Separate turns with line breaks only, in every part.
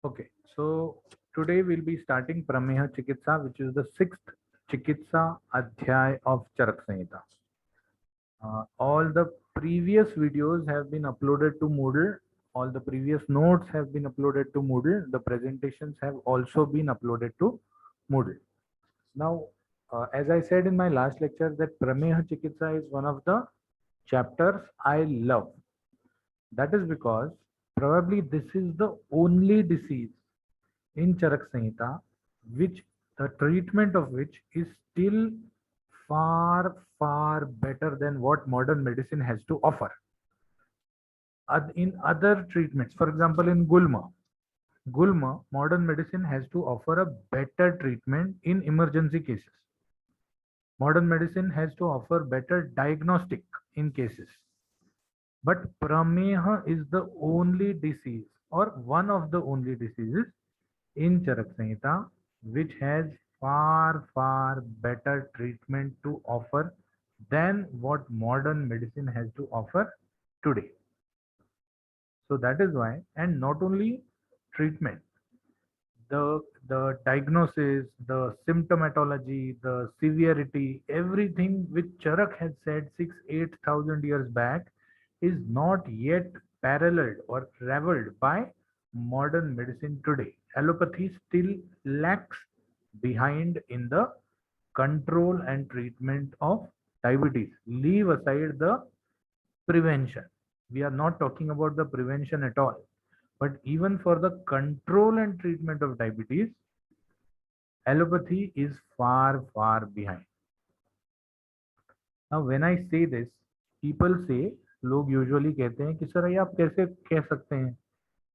Okay, so today we'll be starting Prameha Chikitsa, which is the sixth Chikitsa Adhyay of Charak Samhita. All the previous videos have been uploaded to Moodle. All the previous notes have been uploaded to Moodle. The presentations have also been uploaded to Moodle. Now, as I said in my last lecture, that Prameha Chikitsa is one of the chapters I love. That is because probably this is the only disease in Charak Samhita, which the treatment of which is still far, far better than what modern medicine has to offer. In other treatments, for example, in Gulma, modern medicine has to offer a better treatment in emergency cases. Modern medicine has to offer better diagnostic in cases. But Prameha is the only disease or one of the only diseases in Charak Samhita which has far, far better treatment to offer than what modern medicine has to offer today. So that is why, and not only treatment, the diagnosis, the symptomatology, the severity, everything which Charak had said 8,000 years back is not yet paralleled or raveled by modern medicine today. Allopathy still lags behind in the control and treatment of diabetes. Leave aside the prevention. We are not talking about the prevention at all. But even for the control and treatment of diabetes, allopathy is far, far behind. Now, when I say this, people say, लोग usually कहते हैं कि sir ये आप कैसे कह सकते हैं,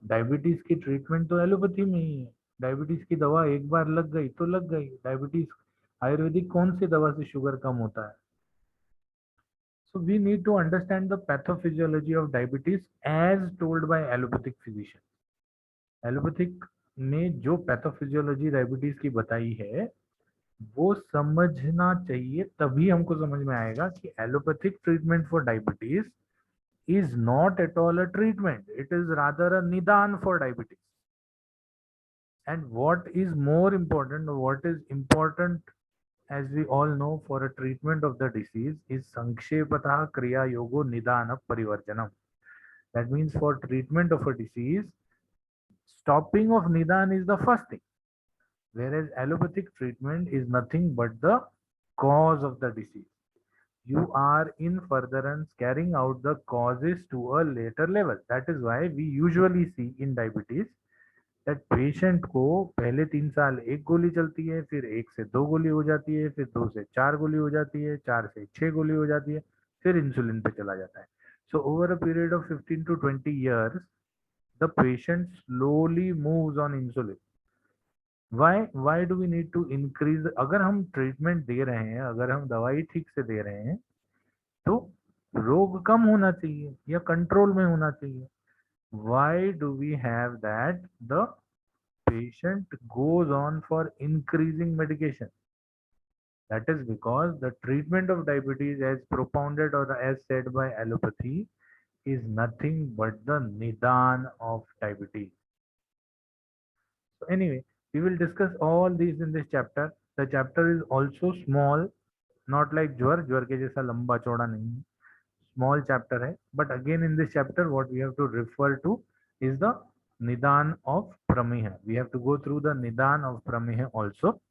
डायबिटीज की ट्रीटमेंट तो एलोपैथी में ही है, डायबिटीज की दवा एक बार लग गई तो लग गई, डायबिटीज आयुर्वेदिक कौन सी दवा से शुगर कम होता है. So we need to understand the pathophysiology of diabetes as told by allopathic physicians. Allopathic में जो पैथोफिजियोलॉजी डायबिटीज की बताई है वो समझना चाहिए, तभी हमको समझ में आएगा कि allopathic treatment for diabetes is not at all a treatment. It is rather a nidan for diabetes. And what is more important, or what is important, as we all know, for a treatment of the disease is Sankshepatah Kriya Yogo Nidana Parivarjanam. That means for treatment of a disease, stopping of Nidan is the first thing. Whereas allopathic treatment is nothing but the cause of the disease. You are in furtherance carrying out the causes to a later level. That is why we usually see in diabetes that patient को पहले 3 साल एक गोली चलती है, फिर 1 से 2 गोली हो जाती है, फिर 2 से 4 गोली हो जाती है, 4 से 6 गोली हो जाती है, फिर इंसुलिन पे चला जाता है. So over a period of 15 to 20 years, the patient slowly moves on insulin. Why do we need to increase? अगर हम ट्रीटमेंट दे रहे हैं, अगर हम दवाई ठीक से दे रहे हैं, तो रोग कम होना चाहिए या कंट्रोल में होना चाहिए. Why do we have that the patient goes on for increasing medication? That is because the treatment of diabetes as propounded or as said by allopathy is nothing but the nidan of diabetes. So anyway, we will discuss all these in this chapter. The chapter is also small, not like ज्वर के जैसा लंबा चौड़ा नहीं है. Small chapter है, but again in this chapter what we have to refer to is the Nidan of Prameha. We have to go through the Nidan of Prameha also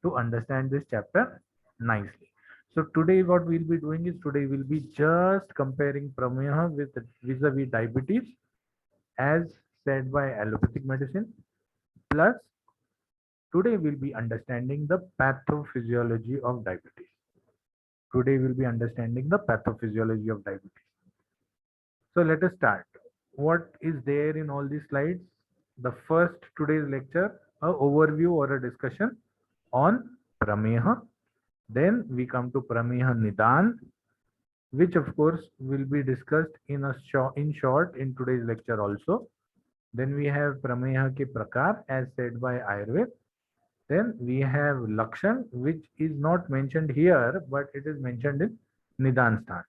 to understand this chapter nicely. So today what we'll be doing is, today we'll be just comparing Prameha with vis-a-vis diabetes as said by allopathic medicine, plus today we'll be understanding the pathophysiology of diabetes. Today we'll be understanding the pathophysiology of diabetes. So let us start. What is there in all these slides? The first today's lecture, a overview or a discussion on Prameha. Then we come to Prameha Nidan, which of course will be discussed in short in today's lecture also. Then we have Prameha ke Prakar as said by Ayurveda. Then we have Lakshan, which is not mentioned here, but it is mentioned in Nidan Sthan.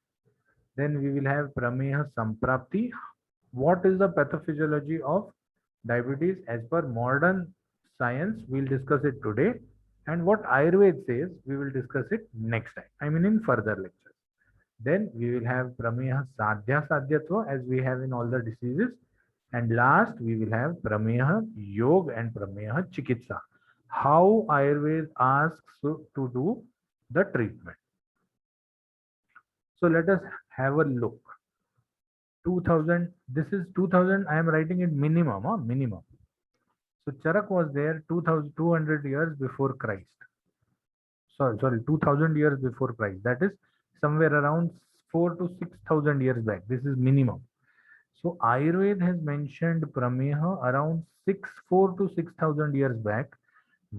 Then we will have Prameha Samprapti. What is the pathophysiology of diabetes as per modern science, we'll discuss it today. And what Ayurveda says, we will discuss it next time. I mean, in further lectures. Then we will have Prameha Sadhya Sadhyatva as we have in all the diseases. And last, we will have Prameha Yoga and Prameha Chikitsa. How Ayurveda asks to do the treatment. So let us have a look. 2000, this is 2000, I am writing it minimum, minimum. So Charak was there 2200 years before Christ. Sorry, 2000 years before Christ. That is somewhere around 4 to 6000 years back. This is minimum. So Ayurveda has mentioned Prameha around 4 to 6000 years back,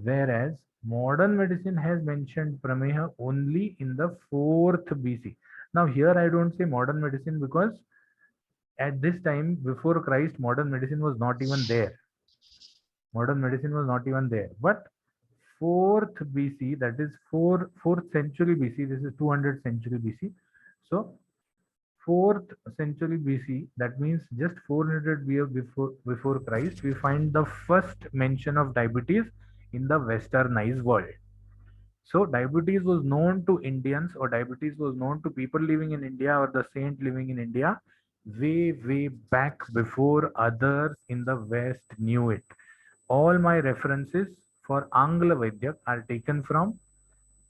whereas modern medicine has mentioned Prameha only in the 4th BC. Now here I don't say modern medicine because at this time before Christ, modern medicine was not even there. Modern medicine was not even there. But 4th BC, that is 4th century BC, this is 200 century BC. So 4th century BC, that means just 400 years before Christ, we find the first mention of diabetes in the westernized world. So diabetes was known to Indians, or diabetes was known to people living in India or the saint living in India way back before others in the West knew it. All my references for Angla Vaidyak are taken from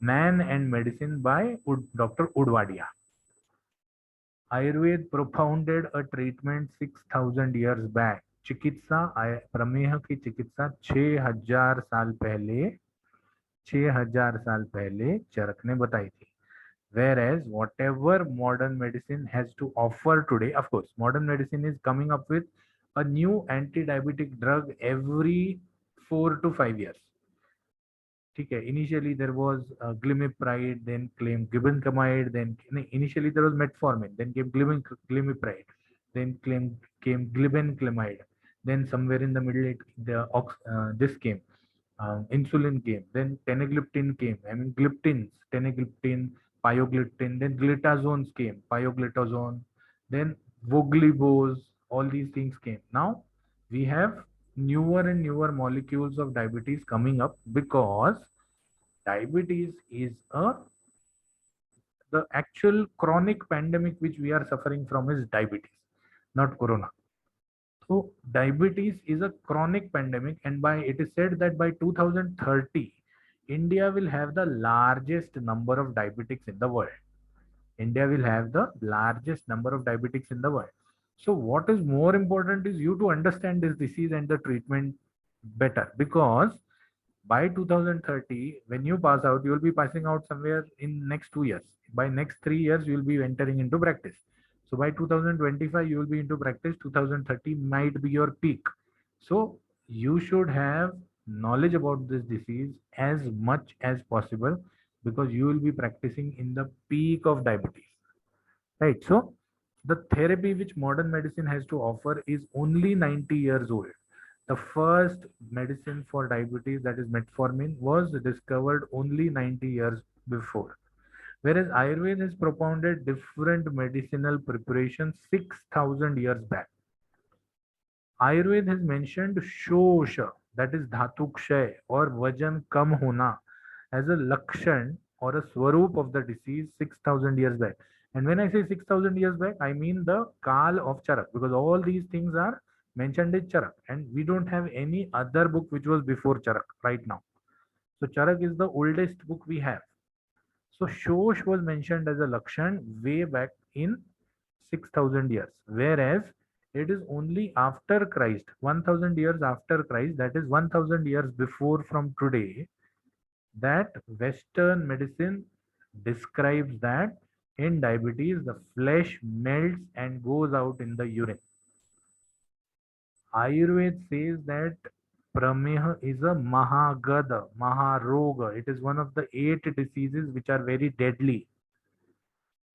Man and Medicine by Dr. Udwadia. Ayurveda propounded a treatment 6000 years back. चिकित्सा प्रमेह की चिकित्सा 6000 साल पहले 6000 साल पहले चरक ने बताई थी. Whereas whatever modern medicine has to offer today, of course, modern medicine is coming up with a new anti-diabetic drug every 4 to 5 years. Okay, initially there was glimepiride, then came glibenclamide, then initially there was metformin, then came glimepiride, then came glibenclamide, then somewhere in the middle this came, insulin came, then tenagliptin came, I mean gliptins, tenagliptin, pioglittin, then glitazones came, pioglitazone, then voglibos, all these things came. Now we have newer and newer molecules of diabetes coming up because diabetes is the actual chronic pandemic which we are suffering from is diabetes, not corona. So diabetes is a chronic pandemic, and by it is said that by 2030 India will have the largest number of diabetics in the world. India will have the largest number of diabetics in the world. So what is more important is you to understand this disease and the treatment better, because by 2030 when you pass out, you will be passing out somewhere in next 2 years. By next 3 years you will be entering into practice. So by 2025 you will be into practice. 2030 might be your peak. So you should have knowledge about this disease as much as possible, because you will be practicing in the peak of diabetes, right? So the therapy which modern medicine has to offer is only 90 years old. The first medicine for diabetes, that is metformin, was discovered only 90 years before. Whereas Ayurveda has propounded different medicinal preparations 6000 years back. Ayurveda has mentioned shosha, that is dhatukshay or vajan kam hona, as a lakshan or a swaroop of the disease 6000 years back. And when I say 6000 years back, I mean the Kal of Charak, because all these things are mentioned in Charak, and we don't have any other book which was before Charak right now. So Charak is the oldest book we have. So Shosh was mentioned as a Lakshan way back in 6000 years, whereas it is only after Christ, 1000 years after Christ, that is 1000 years before from today, that Western medicine describes that in diabetes, the flesh melts and goes out in the urine. Ayurveda says that Prameha is a Mahagada, Maharoga. It is one of the 8 diseases which are very deadly.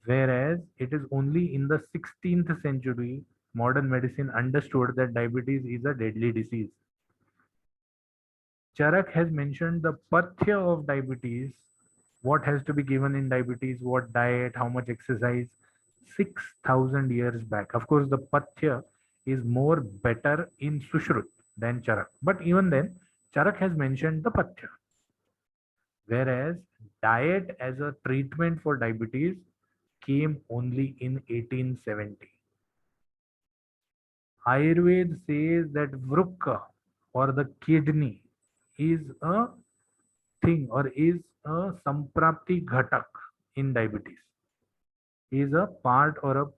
Whereas it is only in the 16th century modern medicine understood that diabetes is a deadly disease. Charak has mentioned the pathya of diabetes, what has to be given in diabetes, what diet, how much exercise, 6000 years back. Of course, the pathya is more better in Sushrut. than Charak. But even then, Charak has mentioned the Pathya. Whereas diet as a treatment for diabetes came only in 1870. Ayurveda says that vrukka or the kidney is a thing or is a samprapti ghatak in diabetes, is a part or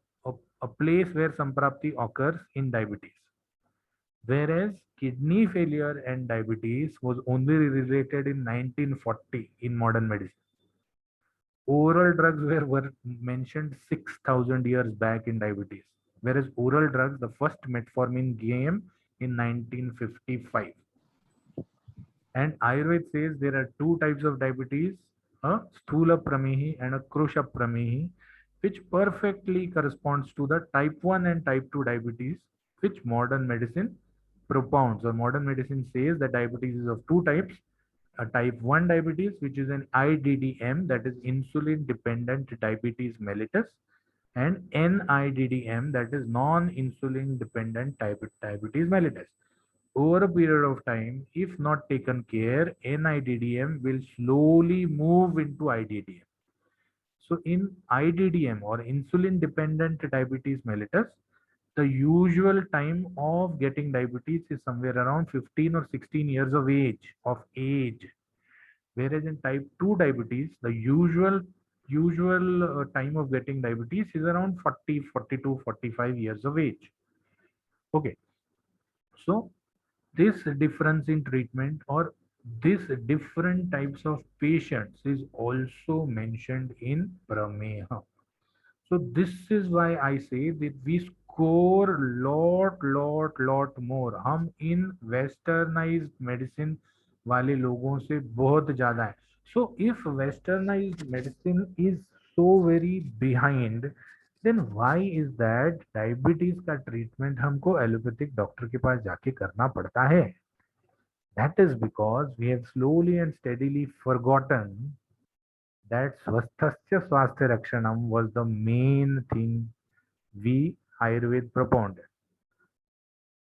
a place where samprapti occurs in diabetes. Whereas kidney failure and diabetes was only related in 1940 in modern medicine. Oral drugs were mentioned 6,000 years back in diabetes. Whereas oral drugs, the first metformin came in 1955. And Ayurveda says there are two types of diabetes, a Sthula Pramehi and a Krusha Pramehi, which perfectly corresponds to the type 1 and type 2 diabetes, which modern medicine propounds, or modern medicine says that diabetes is of two types, a type 1 diabetes, which is an IDDM, that is insulin dependent diabetes mellitus, and NIDDM, that is non-insulin dependent diabetes mellitus. Over a period of time, if not taken care, NIDDM will slowly move into IDDM. So in IDDM or insulin dependent diabetes mellitus, the usual time of getting diabetes is somewhere around 15 or 16 years of age. Whereas in type 2 diabetes, the usual time of getting diabetes is around 40, 42, 45 years of age. Okay, so this difference in treatment or this different types of patients is also mentioned in Prameha. So this is why I say that we score lot more. हम in westernized medicine वाले लोगों से बहुत ज्यादा है. So if westernized medicine is so very behind, then why is that diabetes का treatment हमको allopathic doctor के पास जाके करना पड़ता है? That is because we have slowly and steadily forgotten that swasthasya swasthya rakshanam was the main thing we Ayurveda propounded.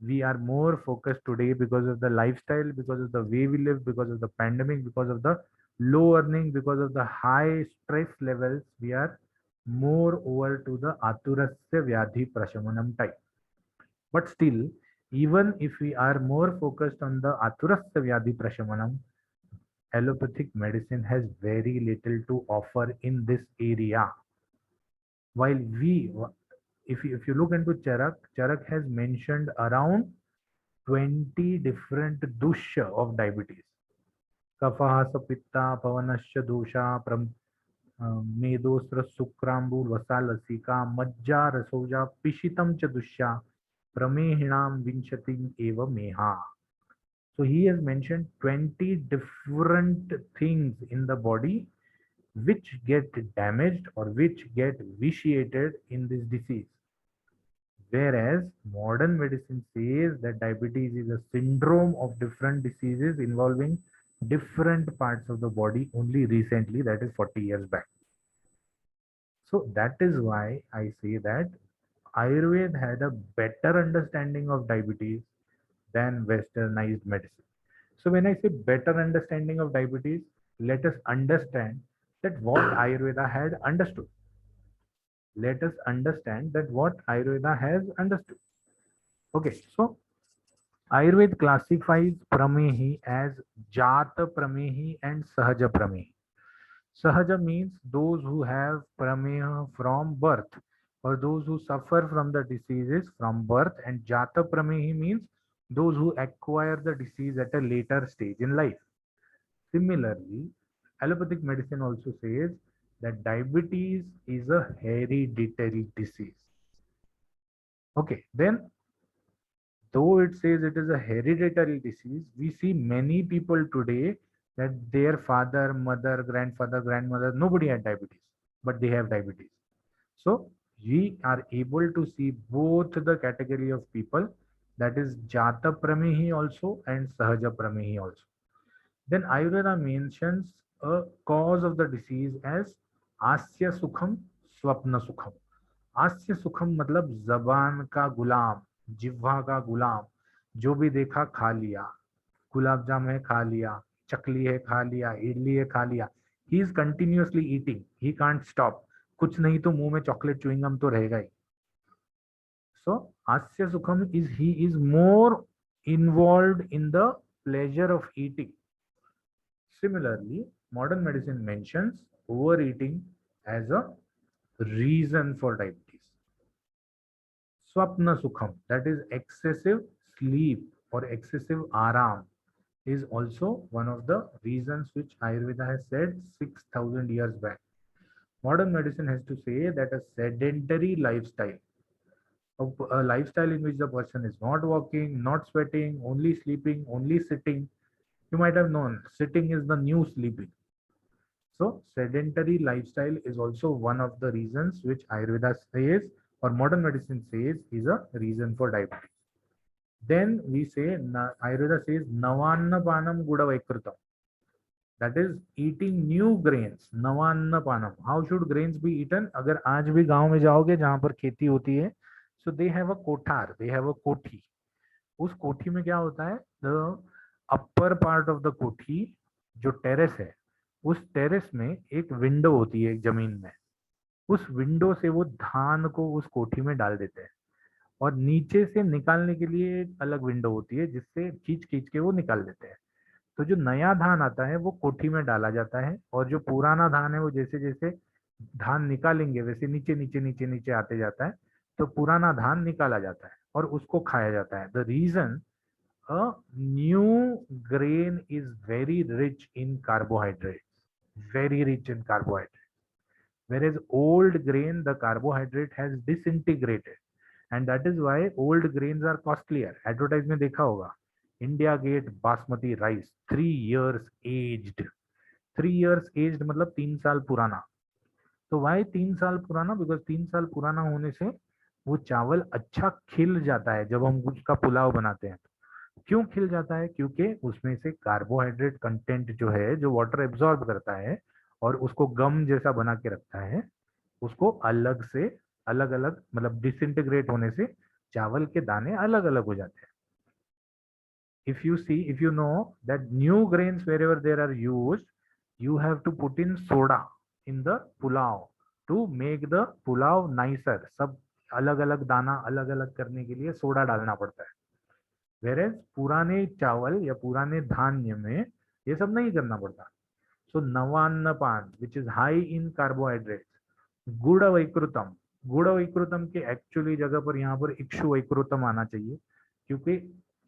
We are more focused today because of the lifestyle, because of the way we live, because of the pandemic, because of the low earning, because of the high stress levels. We are more over to the aturasya vyadhi prashamanam type. But still, even if we are more focused on the aturasya vyadhi prashamanam, allopathic medicine has very little to offer in this area. While if you look into Charak has mentioned around 20 different dusha of diabetes. Kafaha sapitta pavanasya dosha medosra sukrambul vasalasika majja rasoja pishitam cha dusha pramehinam vinshatim eva meha. So he has mentioned 20 different things in the body which get damaged or which get vitiated in this disease. Whereas modern medicine says that diabetes is a syndrome of different diseases involving different parts of the body only recently, that is 40 years back. So that is why I say that Ayurveda had a better understanding of diabetes than westernized medicine. So when I say better understanding of diabetes, let us understand that what Ayurveda had understood. Let us understand that what Ayurveda has understood. Okay, so Ayurveda classifies Pramehi as Jata Pramehi and Sahaja Pramehi. Sahaja means those who have Prameha from birth or those who suffer from the diseases from birth, and Jata Pramehi means those who acquire the disease at a later stage in life. Similarly, allopathic medicine also says that diabetes is a hereditary disease. Okay, then though it says it is a hereditary disease, we see many people today that their father, mother, grandfather, grandmother, nobody had diabetes, but they have diabetes. So we are able to see both the category of people, that is Jata Pramehi also and Sahaja Pramehi also. Then Ayurveda mentions a cause of the disease as Asya Sukham, Swapna Sukham. Asya Sukham मतलब जबान का गुलाम, जिह्वा का गुलाम, जो भी देखा खा लिया, गुलाब जाम है खा लिया, चकली है खा लिया, इडली है खा लिया। He is continuously eating, he can't stop. कुछ नहीं तो मुंह में चॉकलेट च्युइंगम तो रहेगा ही। सो हास्य सुखम is he is more involved in the pleasure of eating. Similarly, modern medicine mentions overeating as a reason for diabetes. Swapna Sukham, that is excessive sleep or excessive aram, is also one of the reasons which Ayurveda has said 6,000 years back. Modern medicine has to say that a sedentary lifestyle, a lifestyle in which the person is not walking, not sweating, only sleeping, only sitting. You might have known sitting is the new sleeping. So sedentary lifestyle is also one of the reasons which Ayurveda says or modern medicine says is a reason for diabetes. Then we say Ayurveda says navanna panam gudavaikrutam. That is eating new grains. Navanna panam. How should grains be eaten? अगर आज भी गांव में जाओगे जहां पर खेती होती है, so they have a kothar, they have a कोठी. उस कोठी में क्या होता है, the upper part of the कोठी जो टेरेस है, उस टेरेस में एक विंडो होती है एक जमीन में, उस विंडो से वो धान को उस कोठी में डाल देते हैं और नीचे से निकालने के लिए एक अलग विंडो होती है जिससे खींच खींच के वो निकाल देते हैं। तो जो नया धान आता है वो कोठी में डाला जाता है और जो पुराना धान है वो जैसे जैसे धान निकालेंगे वैसे नीचे नीचे नीचे नीचे आते जाता है, तो पुराना धान निकाला जाता है और उसको खाया जाता है। The reason a new grain is very rich in carbohydrates, very rich in carbohydrates, whereas old grain the carbohydrate has disintegrated, and that is why old grains are costlier. Advertise में देखा होगा, India Gate basmati rice 3 years aged. 3 years aged मतलब 3 साल पुराना। तो Y 3 साल पुराना? Because 3 साल पुराना होने से वो चावल अच्छा खिल जाता है जब हम उसका पुलाव बनाते हैं। क्यों खिल जाता है? क्योंकि उसमें से कार्बोहाइड्रेट कंटेंट जो है, जो वाटर एब्जॉर्ब करता है और उसको गम जैसा बना के रखता है, उसको अलग से अलग अलग मतलब डिसइंटीग्रेट होने से चावल के दाने अलग अलग हो जाते हैं। if you know that new grains wherever there are used, you have to put in soda in the pulao to make the pulao nicer. सब अलग अलग दाना अलग अलग करने के लिए सोडा डालना पड़ता है, वेरेज पुराने चावल या पुराने धान्य में ये सब नहीं करना पड़ता। सो नवान्न पान which is high in carbohydrate, गुड़ वैकृतम। गुड़ वैकृतम के एक्चुअली जगह पर यहाँ पर इक्षु वैकृतम आना चाहिए, क्योंकि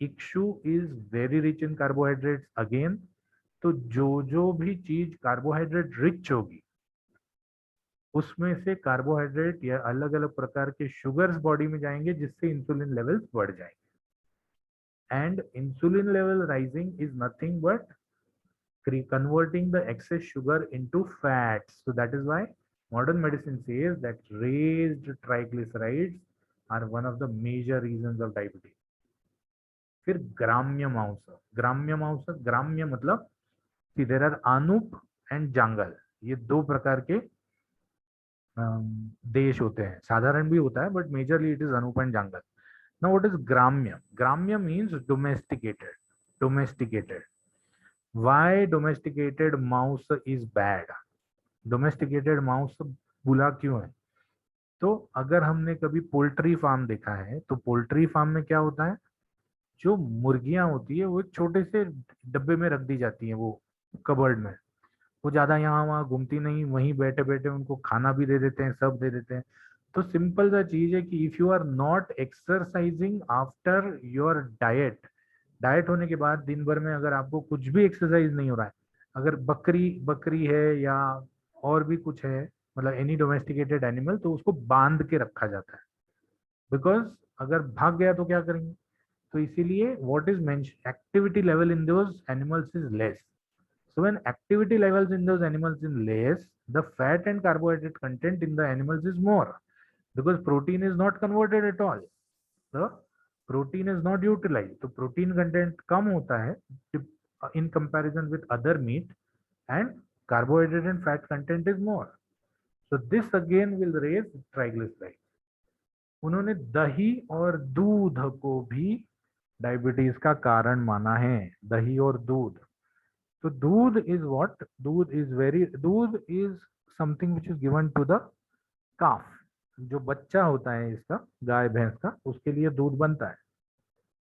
इक्षु is very rich in carbohydrates again. तो जो जो भी चीज कार्बोहाइड्रेट रिच होगी उसमें से कार्बोहाइड्रेट या अलग अलग प्रकार के शुगर्स बॉडी में जाएंगे जिससे इंसुलिन लेवल्स बढ़ जाएंगे। And insulin level rising is nothing but converting the excess sugar into fats. So that is why modern medicine says that raised triglycerides are one of the major reasons of diabetes. फिर ग्राम्य मांस। ग्राम्य मांस, ग्राम्य मतलब there are अनूप and जांगल, ये दो प्रकार के देश होते हैं। साधारण भी होता है बट मेजरली इट इज अनूप एंड जांगल। Now what is Gramya? Gramya means domesticated. Domesticated. Why domesticated mouse is bad? Domesticated mouse बुला क्यों है? तो अगर हमने कभी पोल्ट्री फार्म देखा है तो पोल्ट्री फार्म में क्या होता है, जो मुर्गियां होती है वो एक छोटे से डब्बे में रख दी जाती है, वो कबर्ड में। वो ज्यादा यहाँ वहाँ घूमती नहीं, वहीं बैठे बैठे उनको खाना भी दे देते हैं, सब दे देते हैं। तो सिंपल सा चीज है कि if you are not exercising after your diet, diet होने के बाद दिन भर में अगर आपको कुछ भी एक्सरसाइज नहीं हो रहा है, अगर बकरी बकरी है या और भी कुछ है, मतलब एनी डोमेस्टिकेटेड एनिमल, तो उसको बांध के रखा जाता है। बिकॉज अगर भाग गया तो क्या करेंगे? तो इसीलिए what is mention, activity level in those animals is less. So when activity levels in those animals is less, the fat and carbohydrate content in the animals is more, because protein is not converted at all. The protein is not utilized. तो protein content कम होता है in comparison with other meat, and carbohydrate and fat content is more. So this again will raise triglycerides. उन्होंने दही और दूध को भी diabetes का कारण माना है, दही और दूध। तो दूध इज व्हाट, दूध is something which is given to the calf. जो बच्चा होता है इसका, गाय भैंस का, उसके लिए दूध बनता है।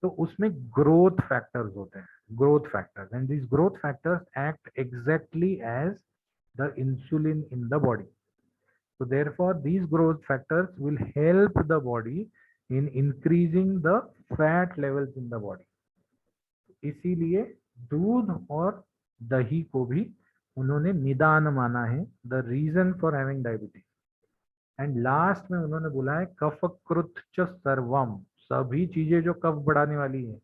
तो उसमें ग्रोथ फैक्टर्स होते हैं, growth factors, and these growth factors act exactly as the insulin in the body. So therefore these growth factors will help the body in increasing the fat levels in the body. इसीलिए दूध और दही को भी उन्होंने निदान माना है, the reason for having diabetes. And last में उन्होंने बोला है कफ कृत च सर्वम, सभी चीजें जो कफ बढ़ाने वाली है,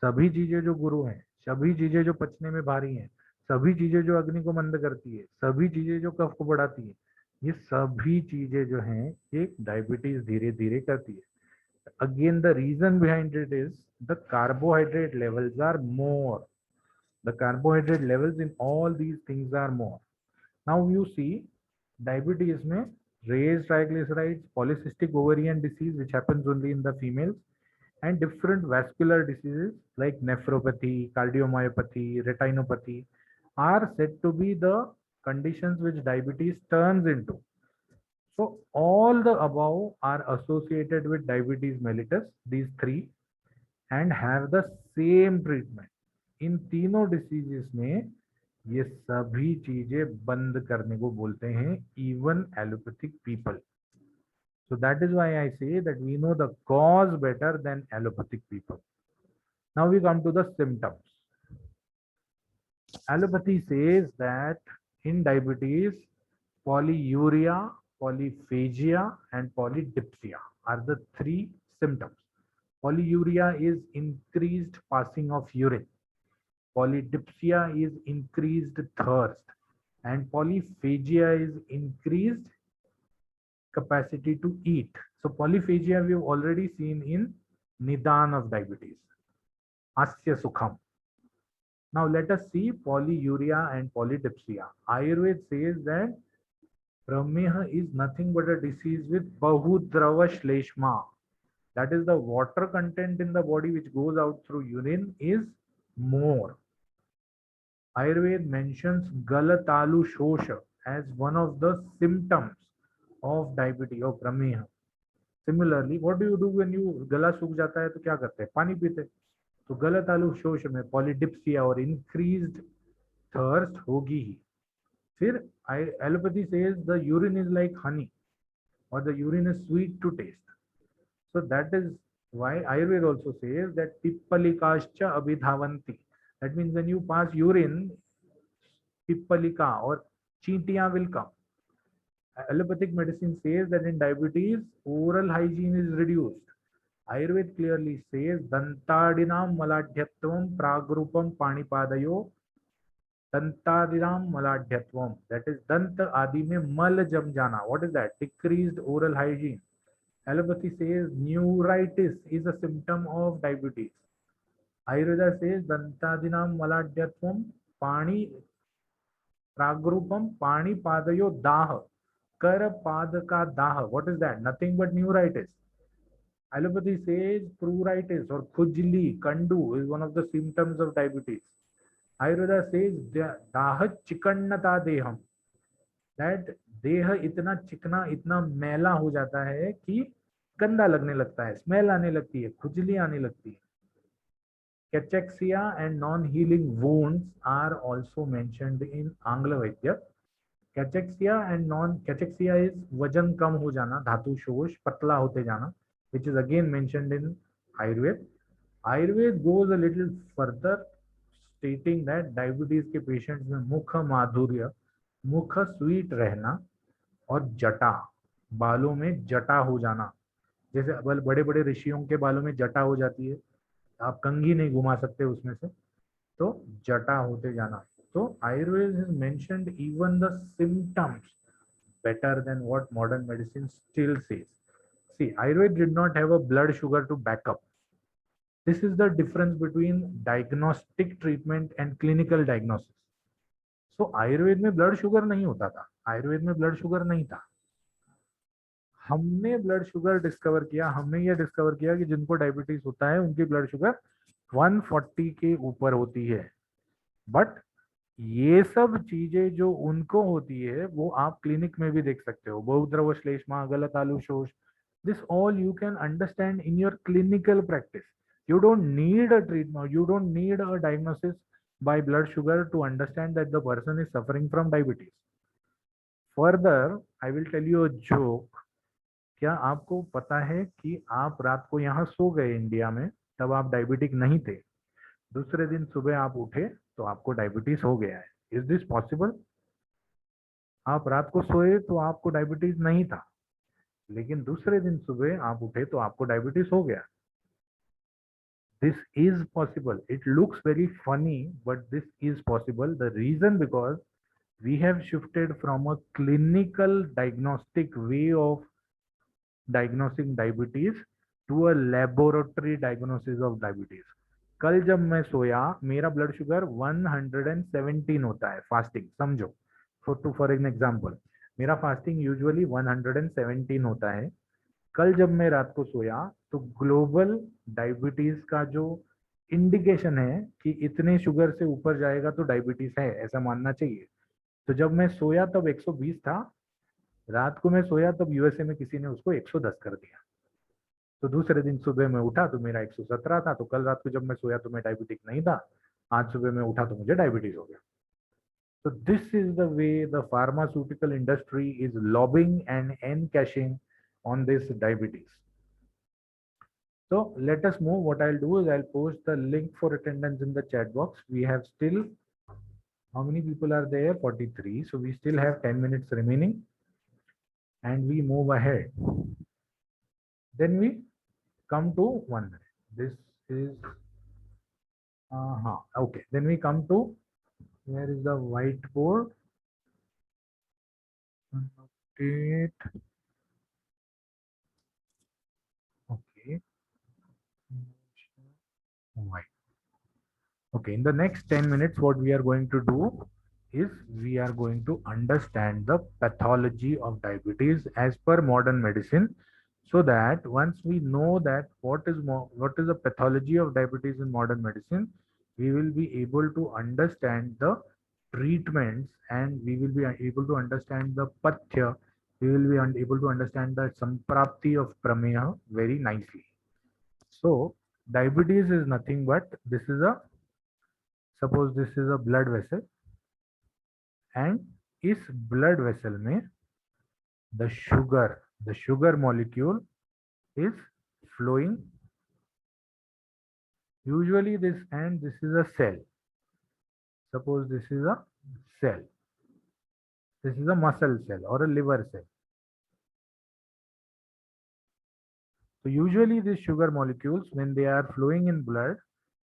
सभी चीजें जो गुरु हैं, सभी चीजें जो पचने में भारी हैं, सभी चीजें जो अग्नि को मंद करती है, सभी चीजें जो कफ को बढ़ाती है, ये सभी चीजें जो हैं एक डायबिटीज धीरे धीरे करती है। Again, the reason behind it is the carbohydrate levels are more. The carbohydrate levels in all these things are more. Now you see, diabetes में raised triglycerides, polycystic ovarian disease which happens only in the females, and different vascular diseases like nephropathy, cardiomyopathy, retinopathy are said to be the conditions which diabetes turns into. So all the above are associated with diabetes mellitus, these three, and have the same treatment. इन तीनों diseases में ये सभी चीजें बंद करने को बोलते हैं, even allopathic people. So that is why I say that we know the cause better than allopathic people. Now we come to the symptoms. Allopathy says that in diabetes, polyuria, polyphagia, and polydipsia are the three symptoms. Polyuria is increased passing of urine. Polydipsia is increased thirst. And polyphagia is increased capacity to eat. So polyphagia we have already seen in Nidan of diabetes. Asya Sukham. Now let us see polyuria and polydipsia. Ayurveda says that Prameha is nothing but a disease with Bahudrava Shleshma. That is the water content in the body which goes out through urine is more. Ayurveda mentions Galatalu Shosha as one of the symptoms of diabetes or Prameha. Similarly, what do you do when you गला सूख जाता है तो क्या करते हैं? पानी पीते हैं। तो गलत आलू शोष में पॉलीडिप्सिया और इंक्रीज्ड थर्स्ट होगी ही। फिर allopathy says the urine is like honey और the urine is sweet to taste. So that is why Ayurveda also says that पिप्पलिकाश्च अभिधावन्ति। That means when you pass urine, पिप्पलिका और चींटियां will come. Allopathic medicine says that in diabetes, oral hygiene is reduced. Ayurveda clearly says dantadinam maladhyatvam pragrupam panipadayo dantadinam maladhyatvam. That is danta adi mein mal jam jana. What is that? Decreased oral hygiene. Allopathy says neuritis is a symptom of diabetes. Ayurveda says dantadinam maladhyatvam pani pragrupam panipadayo daha. कर पाद का दाह, what is that? Nothing but neuritis. Allopathy says pruritus or khujli, kandu is one of the symptoms of diabetes. Ayurveda says दाह चिकन्नता देहम, that देह इतना चिकना, इतना मैला हो जाता है कि गंदा लगने लगता है, स्मेल आने लगती है, खुजली आने लगती है. Cachexia and non-healing wounds are also mentioned in Angla Vaidya. Cachexia is वजन कम हो जाना, धातु शोष, पतला होते जाना, which is again mentioned in Ayurveda. Ayurveda goes a little further, stating that diabetes के patients में मुख माधुर्य, मुख स्वीट रहना और जटा, बालों में जटा हो जाना, जैसे बड़े बड़े ऋषियों के बालों में जटा हो जाती है, आप कंघी नहीं घुमा सकते उसमें से, तो जटा होते जाना. So Ayurveda has mentioned even the symptoms better than what modern medicine still says. See, Ayurveda did not have a blood sugar to back up. This is the difference between diagnostic treatment and clinical diagnosis. So Ayurveda में blood sugar नहीं होता था, Ayurveda में blood sugar नहीं था. हमने blood sugar discover किया, हमने ये डिस्कवर किया कि जिनको डायबिटीज होता है उनकी ब्लड शुगर 140 के ऊपर होती है। बट ये सब चीजें जो उनको होती है वो आप क्लिनिक में भी देख सकते हो, बहुद्रव श्लेष्मा, गलत आलू शोष, this all you can understand in your clinical practice. You don't need a treatment, you don't need a diagnosis by blood sugar to understand that the person is suffering from diabetes. Further, I will tell you a joke. क्या आपको पता है कि आप रात को यहाँ सो गए इंडिया में, तब आप डायबिटिक नहीं थे, दूसरे दिन सुबह आप उठे तो आपको डायबिटीज हो गया है? Is this possible? आप रात को सोए तो आपको डायबिटीज नहीं था, लेकिन दूसरे दिन सुबह आप उठे तो आपको डायबिटीज हो गया। This is possible. It looks very funny, but this is possible. The reason because we have shifted from a clinical diagnostic way of diagnosing diabetes to a laboratory diagnosis of diabetes. कल जब मैं सोया मेरा blood sugar 117 होता है fasting, समझो। For an example, मेरा fasting usually 117 होता है। कल जब मैं रात को सोया तो ग्लोबल डायबिटीज का जो इंडिकेशन है कि इतने शुगर से ऊपर जाएगा तो डायबिटीज है, ऐसा मानना चाहिए। तो जब मैं सोया तब 120 था, रात को मैं सोया तब यूएसए में किसी ने उसको 110 कर दिया। तो दूसरे दिन सुबह मैं उठा तो मेरा 117 था। तो कल रात को जब मैं सोया तो मैं डायबिटिक नहीं था, आज सुबह मैं उठा तो मुझे डायबिटीज हो गया। So this is the way the pharmaceutical industry is lobbying and encashing on this diabetes. So let us move. What I'll do is I'll post the link for attendance in the chat box. We have still, how many people are there? 43. So we still have 10 minutes remaining and we move ahead. Then we come to 1 minute. This is, okay. Then we come to, where is the whiteboard? Update. Okay. White. Okay, in the next 10 minutes, what we are going to do is we are going to understand the pathology of diabetes as per modern medicine, so that once we know that what is the pathology of diabetes in modern medicine, we will be able to understand the treatments and we will be able to understand the pathya, we will be able to understand the samprapti of prameha very nicely. So diabetes is nothing but, this is a, suppose this is a blood vessel and इस blood vessel में the sugar molecule is flowing. Usually this, and this is a cell. Suppose this is a cell. This is a muscle cell or a liver cell. So usually these sugar molecules, when they are flowing in blood,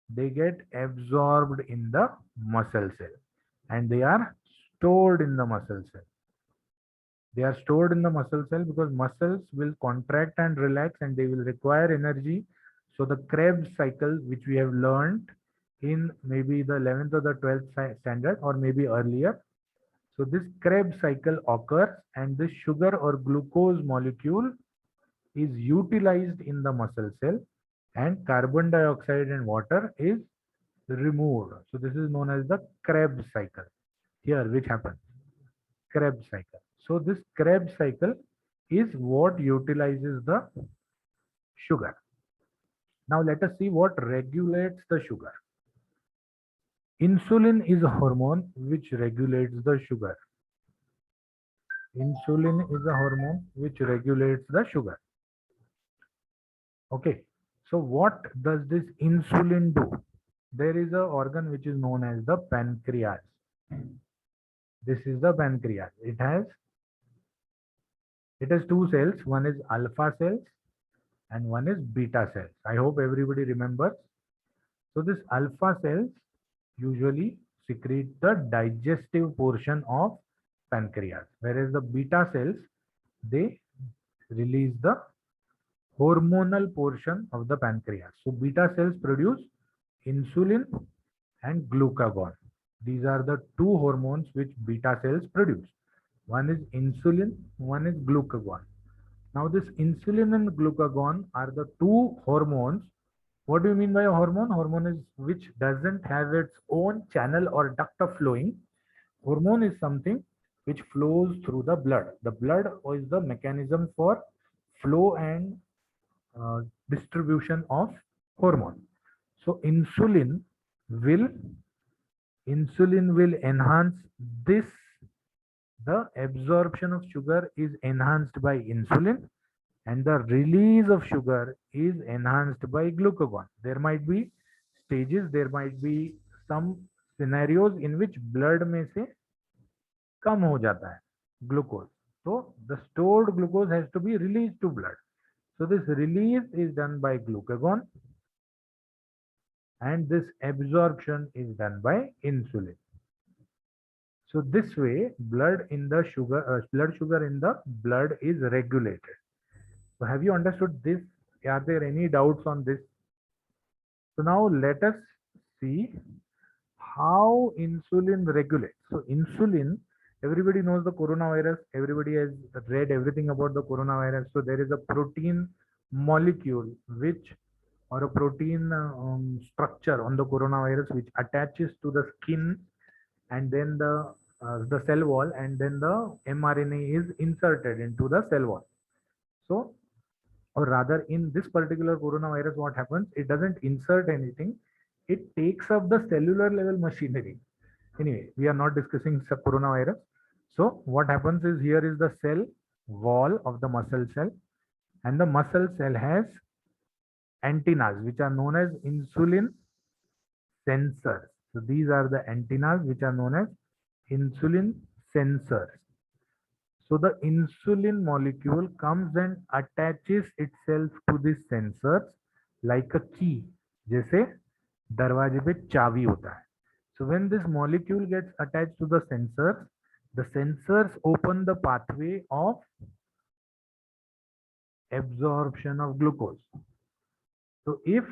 they get absorbed in the muscle cell and they are stored in the muscle cell. They are stored in the muscle cell because muscles will contract and relax and they will require energy. So the Krebs cycle, which we have learned in maybe the 11th or the 12th standard or maybe earlier. So this Krebs cycle occurs and this sugar or glucose molecule is utilized in the muscle cell and carbon dioxide and water is removed. So this is known as the Krebs cycle here, which happens. Krebs cycle. So this Krebs cycle is what utilizes the sugar. Now let us see what regulates the sugar. Insulin is a hormone which regulates the sugar. Insulin is a hormone which regulates the sugar. Okay. So what does this insulin do? There is an organ which is known as the pancreas. This is the pancreas. It has two cells. One is alpha cells and one is beta cells. I hope everybody remembers. So this alpha cells usually secrete the digestive portion of pancreas, whereas the beta cells, they release the hormonal portion of the pancreas. So beta cells produce insulin and glucagon. These are the two hormones which beta cells produce. One is insulin, one is glucagon. Now this insulin and glucagon are the two hormones What do you mean by a hormone? Hormone is which doesn't have its own channel or duct of flowing. Hormone is something which flows through the blood. The blood is the mechanism for flow and uh, distribution of hormone. So will insulin will enhance this. The absorption of sugar is enhanced by insulin and the release of sugar is enhanced by glucagon. There might be stages, there might be some scenarios in which blood में से कम हो जाता है glucose. So the stored glucose has to be released to blood. So this release is done by glucagon and this absorption is done by insulin. So this way blood sugar in the blood is regulated. So have you understood this? Are there any doubts on this? So now let us see how insulin regulates. So insulin, everybody knows the coronavirus. Everybody has read everything about the coronavirus. So there is a protein molecule which or a protein structure on the coronavirus which attaches to the skin and then the cell wall and then the mRNA is inserted into the cell wall. So or rather in this particular coronavirus what happens, it doesn't insert anything, it takes up the cellular level machinery. Anyway, we are not discussing coronavirus. So what happens is here is the cell wall of the muscle cell and the muscle cell has antennas which are known as insulin sensors. So these are the antennas which are known as insulin sensors. So the insulin molecule comes and attaches itself to these sensors like a key, जैसे दरवाजे पे चाबी होता है. So when this molecule gets attached to the sensors open the pathway of absorption of glucose. So if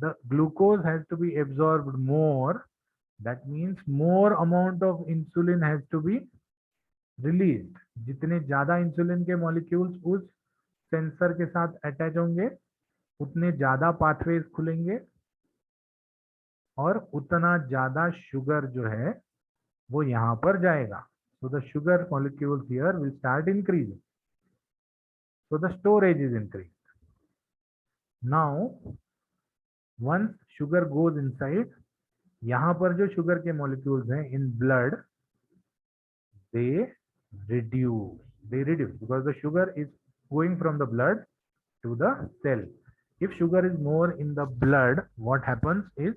the glucose has to be absorbed more, that means more amount of insulin has to be released. जितने ज्यादा insulin के molecules उस sensor के साथ attach होंगे उतने ज्यादा pathways खुलेंगे और उतना ज्यादा शुगर जो है वो यहाँ पर जाएगा. So the sugar molecules here will start increasing. So the storage is increased. Now once sugar goes inside, यहाँ पर जो शुगर के मॉलिक्यूल्स हैं in blood, they reduce because the sugar is going from the blood to the cell. If sugar is more in the blood, what happens is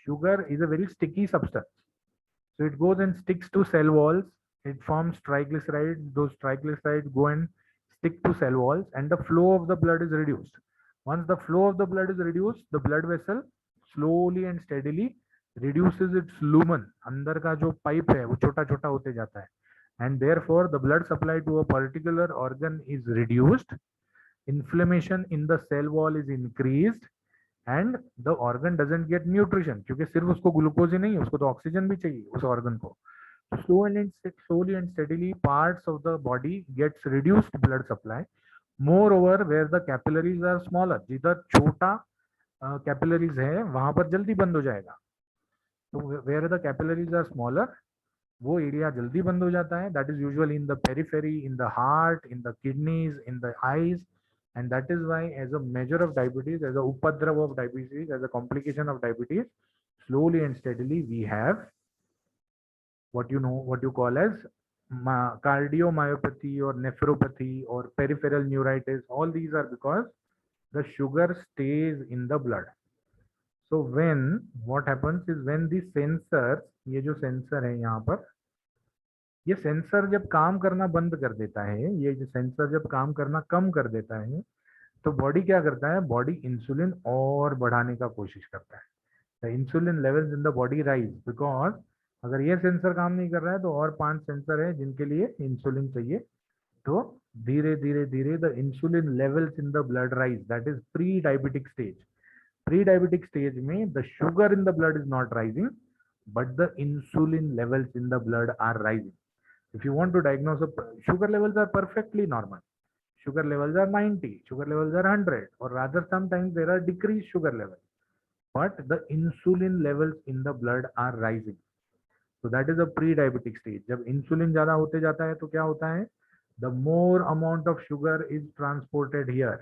sugar is a very sticky substance. So it goes and sticks to cell walls. It forms triglycerides. Those triglycerides go and stick to cell walls and the flow of the blood is reduced. Once the flow of the blood is reduced, the blood vessel slowly and steadily reduces its lumen. अंदर का जो pipe है वो छोटा छोटा होते जाता है. And therefore the blood supply to a particular organ is reduced. Inflammation in the cell wall is increased and the organ doesn't get nutrition क्योंकि सिर्फ उसको ग्लूकोज ही नहीं, उसको तो ऑक्सीजन भी चाहिए उस ऑर्गन को. Slowly and steadily parts of the body gets reduced blood supply. Moreover, where the capillaries are smaller, जिधर छोटा capillaries है वहां पर जल्दी बंद हो जाएगा. तो where the capillaries are smaller, वो एरिया जल्दी बंद हो जाता है. That is usually in the periphery, in the heart, in the kidneys, in the eyes. And that is why as a measure of diabetes, as a upadrava of diabetes, as a complication of diabetes, slowly and steadily we have what you call as cardiomyopathy or nephropathy or peripheral neuritis. All these are because the sugar stays in the blood. So when what happens is when the sensors, ये जो sensor है यहाँ पर, ये sensor जब काम करना बंद कर देता है, ये जो सेंसर जब काम करना कम कर देता है, तो बॉडी क्या करता है, बॉडी इंसुलिन और बढ़ाने का कोशिश करता है. The insulin levels in the body rise because अगर ये सेंसर काम नहीं कर रहा है तो और 5 सेंसर है जिनके लिए इंसुलिन चाहिए. तो धीरे धीरे धीरे the insulin levels in the blood rise. That is pre diabetic stage. Pre diabetic stage में the sugar in the blood is not rising but the insulin levels in the blood are rising. If you want to diagnose sugar levels are perfectly normal. sugar levels are 90, sugar levels are 100, or rather sometimes there are decreased sugar levels, but the insulin levels in the blood are rising. So that is a pre-diabetic stage. जब insulin ज़्यादा होते जाता है तो क्या होता है? The more amount of sugar is transported here.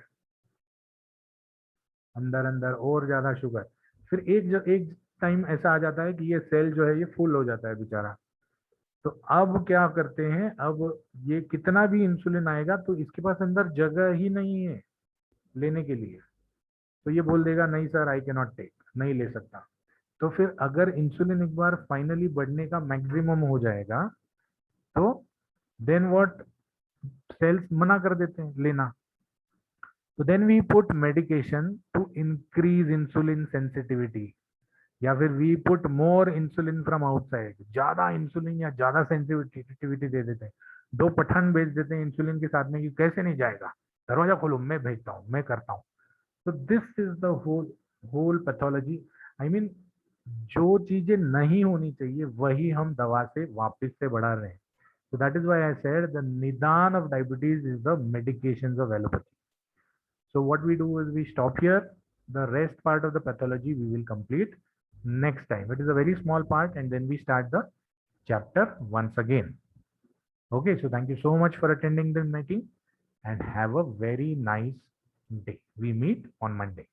अंदर अंदर और ज़्यादा शुगर, फिर एक टाइम ऐसा आ जाता है कि ये सेल जो है ये फुल हो जाता है बेचारा। तो अब क्या करते हैं, अब ये कितना भी इंसुलिन आएगा तो इसके पास अंदर जगह ही नहीं है लेने के लिए, तो ये बोल देगा नहीं sir I can not take, नहीं ले सकता। तो फिर अगर इंसुलिन एक बार फाइनली बढ़ने का मैक्सिमम हो जाएगा तो देन व्हाट, सेल्स मना कर देते हैं लेना। तो then we put medication to increase insulin sensitivity, या फिर we put more insulin from outside, ज्यादा इंसुलिन या ज्यादा सेंसिटिविटी दे देते हैं। 2 पठान भेज देते हैं इंसुलिन के साथ में कि कैसे नहीं जाएगा, दरवाजा खोलो मैं भेजता हूँ मैं करता हूँ। तो this is the whole pathology. I mean जो चीजें नहीं होनी चाहिए वही हम दवा से वापस से बढ़ा रहे हैं। So that is why I said the nidan of diabetes is the medications of allopathy. So what we do is we stop here. The rest part of the pathology we will complete next time. It is a very small part and then we start the chapter once again. Okay, so thank you so much for attending the meeting and have a very nice day. We meet on Monday.